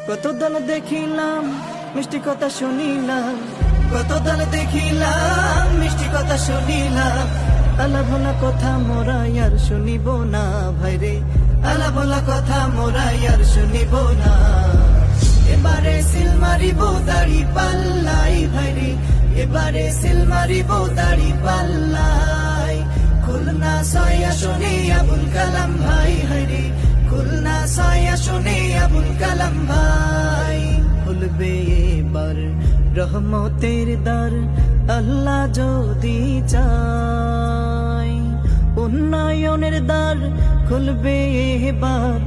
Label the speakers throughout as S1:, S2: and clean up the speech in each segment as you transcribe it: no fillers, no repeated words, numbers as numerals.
S1: কত দল দেখিলাম মিষ্টি কথা শুনিলাম, কত দল দেখিলাম মিষ্টি কথা শুনিলাম। আলা ভোলা কথা মোরা আর শুনিব না ভাইরে, আলা ভোলা কথা মোরা আর শুনিব না। এবারে সিল মারিব দাড়ি পাল্লাই ভাইরে, এবারে সিল মারিব দাড়ি পাল্লাই। খুলনা 6 আসনে আবুল কালাম ভাই হায়রে, খুলনা 6 আসনে আবুল কালাম ভাই। খুলবে এবার রহমতের দ্বার আল্লাহ যদি চায়, উন্নয়নের দ্বার খুলবে এবার,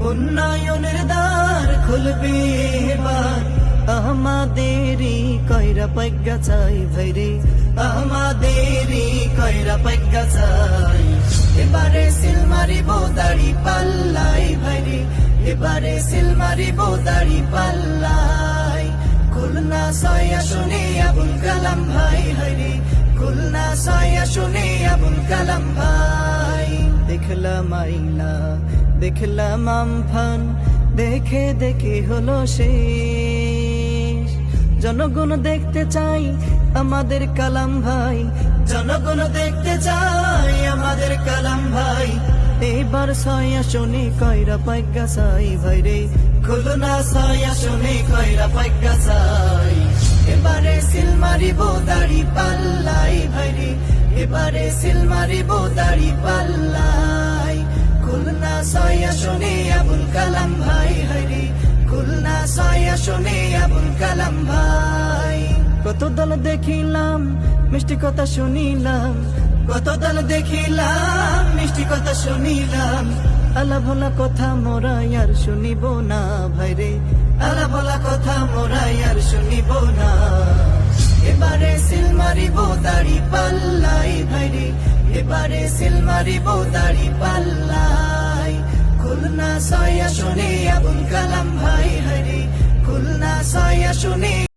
S1: উন্নয়নের দ্বার খুলবে এবার। আমাদেরই কয়রা পাইগা চাই ভাইরে, আমাদেরই কয়রা পাইগা চাই। এবারে সিল মারিব দাড়ি পাল্লাই ভাইরে, এবারে সিল মারিব দাড়ি পাল্লাই। খুলনা 6 আসনে আবুল কালাম ভাই হায়রে, খুলনা 6 আসনে আবুল কালাম ভাই। দেখলাম আইলা দেখলাম আমফান, দেখে দেখে হলো শেষ। জনগণ দেখতে চাই আমাদের কালাম ভাই, জনগণ দেখতে চাই আমাদের কালাম ভাই। এবার 6 আসনে কয়রা পাইগা চাই ভাইরে, খুলনা 6 আসনে কয়রা পাইগা চাই। এবারে সিল মারিব দাড়ি পাল্লাই ভাইরে, এবারে সিল মারিব দাড়ি পাল্লাই। খুলনা 6 আসনে আবুল কালাম ভাই হায়রে, খুলনা 6 আসনে আবুল কালাম ভাই। কত দল দেখিলাম মিষ্টি কথা শুনিলাম, কত দল দেখিলাম মিষ্টি কথা শুনিলাম। আলা ভোলা কথা মোরা আর শুনিব না ভাইরে, আলা ভোলা কথা মোরা আর শুনিব না। এবারে সিল মারিব দাড়ি পাল্লাই ভাইরে, এবারে সিল মারিব দাড়ি পাল্লাই। খুলনা 6 আসনে আবুল কালাম ভাই হায়রে, খুলনা 6 আসনে